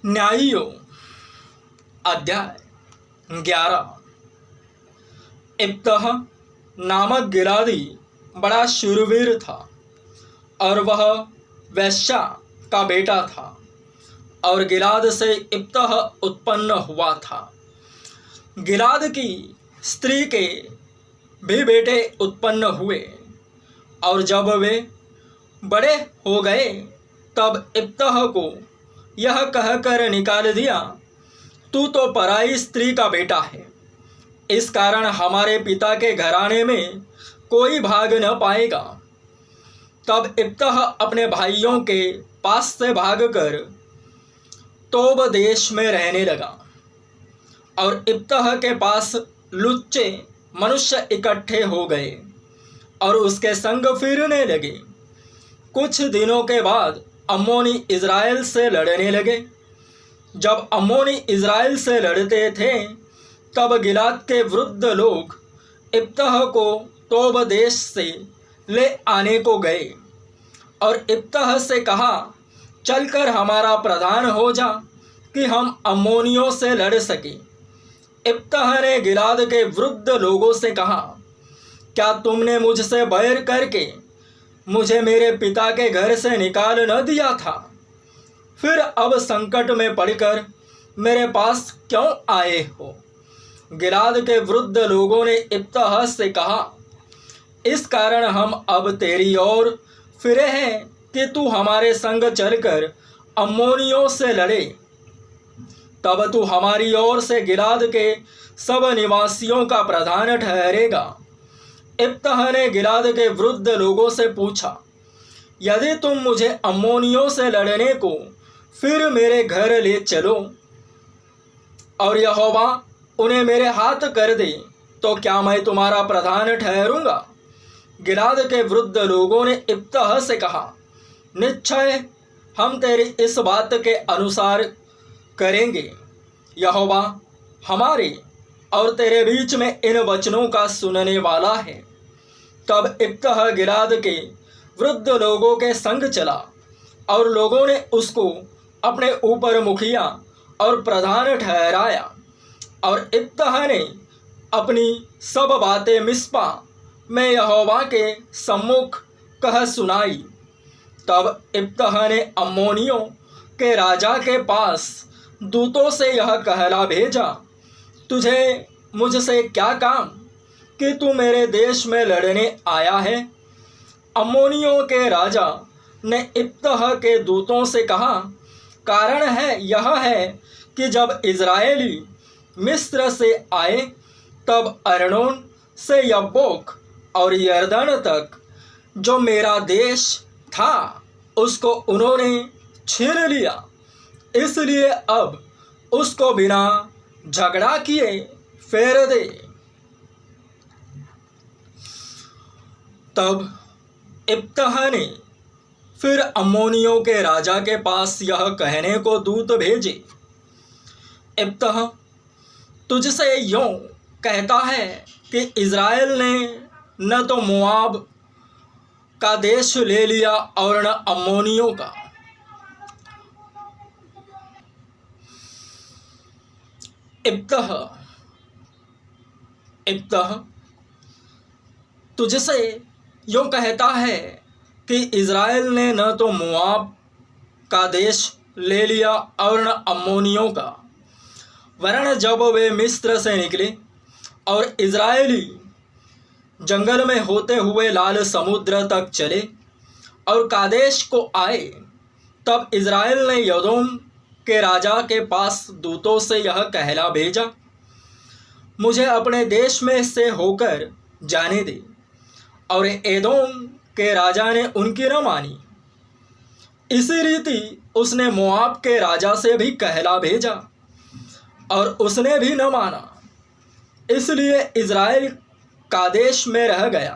न्यायियों अध्याय 11। इब्तह नामक गिलादी बड़ा शूरवीर था और वह वैश्या का बेटा था और गिलाद से इब्तह उत्पन्न हुआ था। गिलाद की स्त्री के भी बेटे उत्पन्न हुए और जब वे बड़े हो गए तब इब्तह को यह कहकर निकाल दिया, तू तो पराई स्त्री का बेटा है, इस कारण हमारे पिता के घराने में कोई भाग न पाएगा। तब इब्तह अपने भाइयों के पास से भागकर तोब देश में रहने लगा और इब्तह के पास लुच्चे मनुष्य इकट्ठे हो गए और उसके संग फिरने लगे। कुछ दिनों के बाद अम्मोनी इज़राइल से लड़ने लगे। जब अम्मोनी इज़राइल से लड़ते थे तब गिलाद के वृद्ध लोग इब्तह को तोब देश से ले आने को गए और इब्तह से कहा, चलकर हमारा प्रधान हो जा कि हम अम्मोनियों से लड़ सकें। इब्तह ने गिलाद के वृद्ध लोगों से कहा, क्या तुमने मुझसे बैर करके मुझे मेरे पिता के घर से निकाल न दिया था? फिर अब संकट में पड़कर मेरे पास क्यों आए हो? गिलाद के वृद्ध लोगों ने इब्तह से कहा, इस कारण हम अब तेरी ओर फिरे हैं कि तू हमारे संग चलकर अम्मोनियों से लड़े। तब तू हमारी ओर से गिलाद के सब निवासियों का प्रधान ठहरेगा। इब्तह ने गिलाद के वृद्ध लोगों से पूछा, यदि तुम मुझे अम्मोनियों से लड़ने को फिर मेरे घर ले चलो और यहोवा उन्हें मेरे हाथ कर दे तो क्या मैं तुम्हारा प्रधान ठहरूंगा? गिलाद के वृद्ध लोगों ने इब्तह से कहा, निश्चय हम तेरी इस बात के अनुसार करेंगे। यहोवा हमारे और तेरे बीच में इन वचनों का सुनने वाला है। तब इब्तह गिलाद के वृद्ध लोगों के संग चला और लोगों ने उसको अपने ऊपर मुखिया और प्रधान ठहराया और इब्तह ने अपनी सब बातें मिस्पा में यहोवा के सम्मुख कह सुनाई। तब इब्तह ने अम्मोनियों के राजा के पास दूतों से यह कहला भेजा, तुझे मुझसे क्या काम कि तू मेरे देश में लड़ने आया है? अम्मोनियों के राजा ने इब्तह के दूतों से कहा, कारण है यह है कि जब इज़राइली मिस्र से आए तब अर्नोन से यब्बोक और यरदन तक जो मेरा देश था उसको उन्होंने छीन लिया, इसलिए अब उसको बिना झगड़ा किए फेर दे। तब इब्तह ने फिर अम्मोनियों के राजा के पास यह कहने को दूत भेजे, इब्तह तुझसे यूँ कहता है कि इज़राइल ने न तो मोआब का देश ले लिया और न अम्मोनियों का। इब्तह तुझसे यूँ कहता है कि इज़राइल ने न तो मोआब का देश ले लिया और न अम्मोनियों का, वरन जब वे मिस्र से निकले और इज़राइली जंगल में होते हुए लाल समुद्र तक चले और कादेश को आए, तब इज़राइल ने यदोम के राजा के पास दूतों से यह कहला भेजा, मुझे अपने देश में से होकर जाने दे। और एदोम के राजा ने उनकी न मानी। इसी रीति उसने मोआब के राजा से भी कहला भेजा और उसने भी न माना, इसलिए इज़राइल कादेश में रह गया।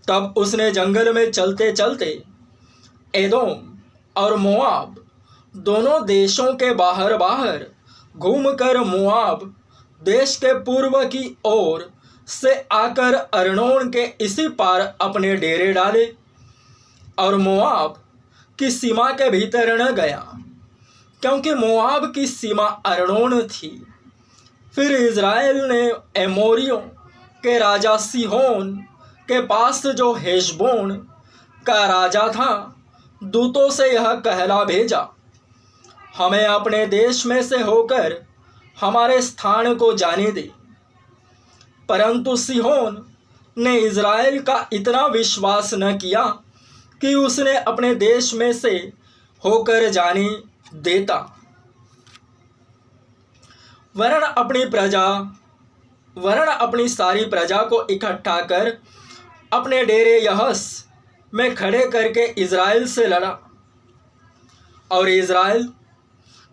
तब उसने जंगल में चलते चलते एदोम और मोआब दोनों देशों के बाहर बाहर घूमकर मोआब देश के पूर्व की ओर से आकर अर्नोन के इसी पार अपने डेरे डाले और मोआब की सीमा के भीतर न गया। क्योंकि मोआब की सीमा अरनोन थी। फिर इज़राइल ने एमोरियों के राजा सीहोन के पास, जो हेशबोन का राजा था, दूतों से यह कहला भेजा, हमें अपने देश में से होकर हमारे स्थान को जाने दे। परंतु सीहोन ने इज़राइल का इतना विश्वास न किया कि उसने अपने देश में से होकर जाने देता, वरन अपनी सारी प्रजा को इकट्ठा कर अपने डेरे यहस में खड़े करके इज़राइल से लड़ा। और इज़राइल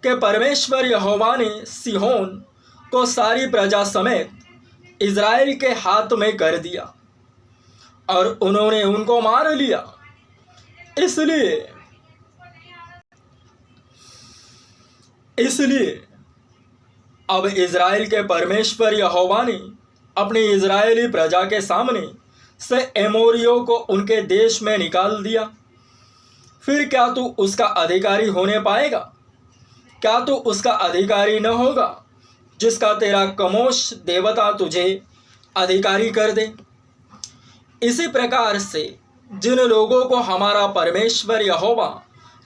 के परमेश्वर यहोवा ने सीहोन को सारी प्रजा समेत इज़राइल के हाथ में कर दिया और उन्होंने उनको मार लिया। इसलिए अब इज़राइल के परमेश्वर यहोवा ने अपनी इज़राइली प्रजा के सामने से एमोरियों को उनके देश में निकाल दिया। फिर क्या तू उसका अधिकारी होने पाएगा? क्या तू उसका अधिकारी न होगा, जिसका तेरा कमोश देवता तुझे अधिकारी कर दे? इसी प्रकार से जिन लोगों को हमारा परमेश्वर यहोवा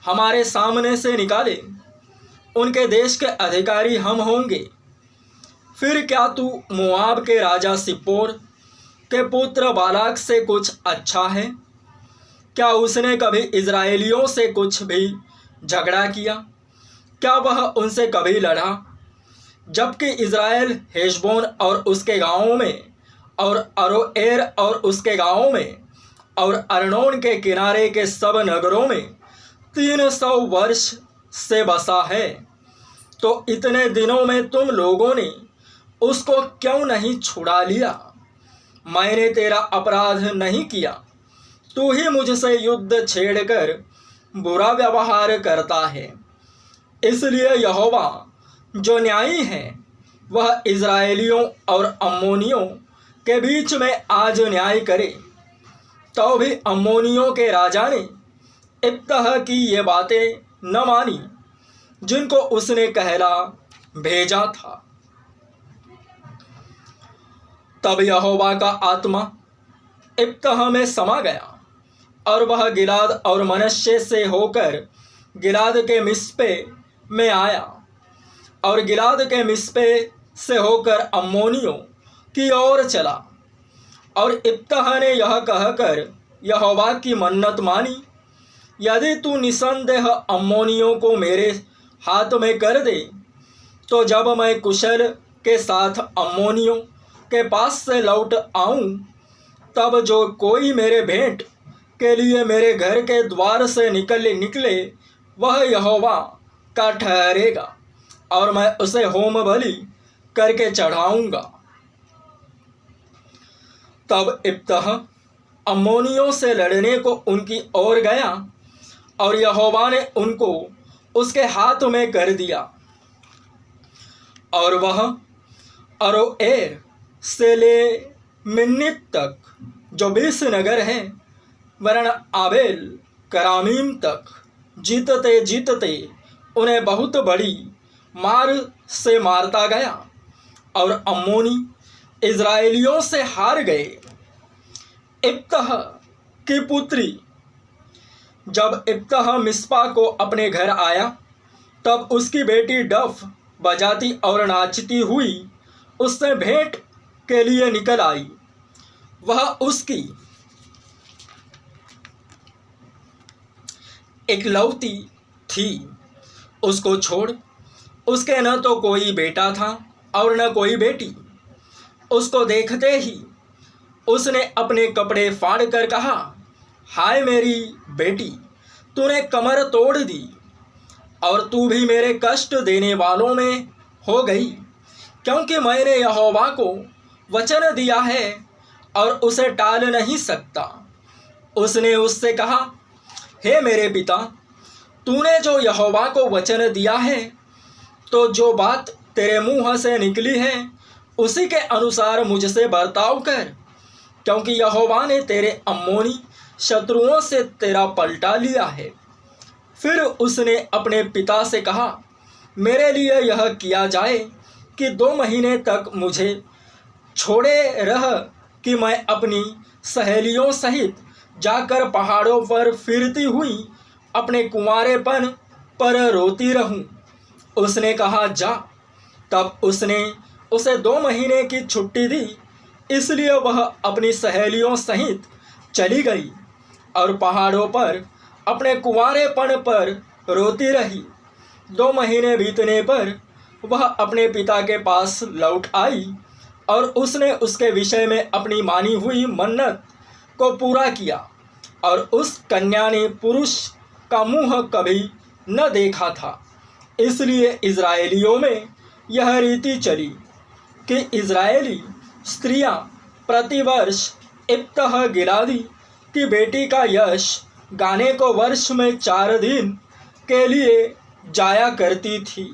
हमारे सामने से निकाले, उनके देश के अधिकारी हम होंगे। फिर क्या तू मोआब के राजा सिप्पोर के पुत्र बालाक से कुछ अच्छा है? क्या उसने कभी इज़राइलियों से कुछ भी झगड़ा किया? क्या वह उनसे कभी लड़ा? जबकि इज़राइल हेशबोन और उसके गाँवों में, और अरोएर और उसके गाँवों में, और अरनोन के किनारे के सब नगरों में 300 वर्ष से बसा है, तो इतने दिनों में तुम लोगों ने उसको क्यों नहीं छुड़ा लिया? मैंने तेरा अपराध नहीं किया, तू ही मुझसे युद्ध छेड़कर बुरा व्यवहार करता है। इसलिए यहोवा जो न्यायी है, वह इज़राइलियों और अम्मोनियों के बीच में आज न्याय करे। तो भी अम्मोनियों के राजा ने इब्तह की ये बातें न मानी, जिनको उसने कहला भेजा था। तब यहोवा का आत्मा इब्तह में समा गया, और वह गिलाद और मनश्शे से होकर गिलाद के मिस्पे में आया, और गिलाद के मिस्पे से होकर अम्मोनियों की ओर चला। और इब्तह ने यह कहकर यहोवा की मन्नत मानी, यदि तू निसंदेह अम्मोनियों को मेरे हाथ में कर दे, तो जब मैं कुशल के साथ अम्मोनियों के पास से लौट आऊं, तब जो कोई मेरे भेंट के लिए मेरे घर के द्वार से निकले वह यहोवा का ठहरेगा, और मैं उसे होम बलि करके चढ़ाऊंगा। तब इब्तह अम्मोनियों से लड़ने को उनकी ओर गया, और यहोवा ने उनको उसके हाथ में कर दिया, और वह अरोएर से ले मिन्नित तक, जो 20 नगर हैं, वरन आबेल करामीम तक जीतते जीतते उन्हें बहुत बड़ी मार से मारता गया, और अम्मोनी इज़राइलियों से हार गए। इब्तह की पुत्री जब इब्तह मिस्पा को अपने घर आया, तब उसकी बेटी डफ बजाती और नाचती हुई उससे भेंट के लिए निकल आई। वह उसकी इकलौती थी। उसको छोड़ उसके न तो कोई बेटा था और न कोई बेटी। उसको देखते ही उसने अपने कपड़े फाड़ कर कहा, हाय मेरी बेटी, तूने कमर तोड़ दी, और तू भी मेरे कष्ट देने वालों में हो गई, क्योंकि मैंने यहोवा को वचन दिया है और उसे टाल नहीं सकता। उसने उससे कहा, हे मेरे पिता, तूने जो यहोवा को वचन दिया है, तो जो बात तेरे मुंह से निकली है उसी के अनुसार मुझसे बर्ताव कर, क्योंकि यहोवा ने तेरे अम्मोनी शत्रुओं से तेरा पलटा लिया है। फिर उसने अपने पिता से कहा, मेरे लिए यह किया जाए कि 2 महीने तक मुझे छोड़े रह कि मैं अपनी सहेलियों सहित जाकर पहाड़ों पर फिरती हुई अपने कुंवारेपन पर रोती रहूं। उसने कहा, जा। तब उसने उसे 2 महीने की छुट्टी दी, इसलिए वह अपनी सहेलियों सहित चली गई और पहाड़ों पर अपने कुंवारेपन पर रोती रही। 2 महीने बीतने पर वह अपने पिता के पास लौट आई और उसने उसके विषय में अपनी मानी हुई मन्नत को पूरा किया और उस कन्या ने पुरुष का मुंह कभी न देखा था। इसलिए इज़राइलियों में यह रीति चली कि इज़राइली स्त्रियां प्रतिवर्ष इब्तह गिलादी की बेटी का यश गाने को वर्ष में 4 दिन के लिए जाया करती थी।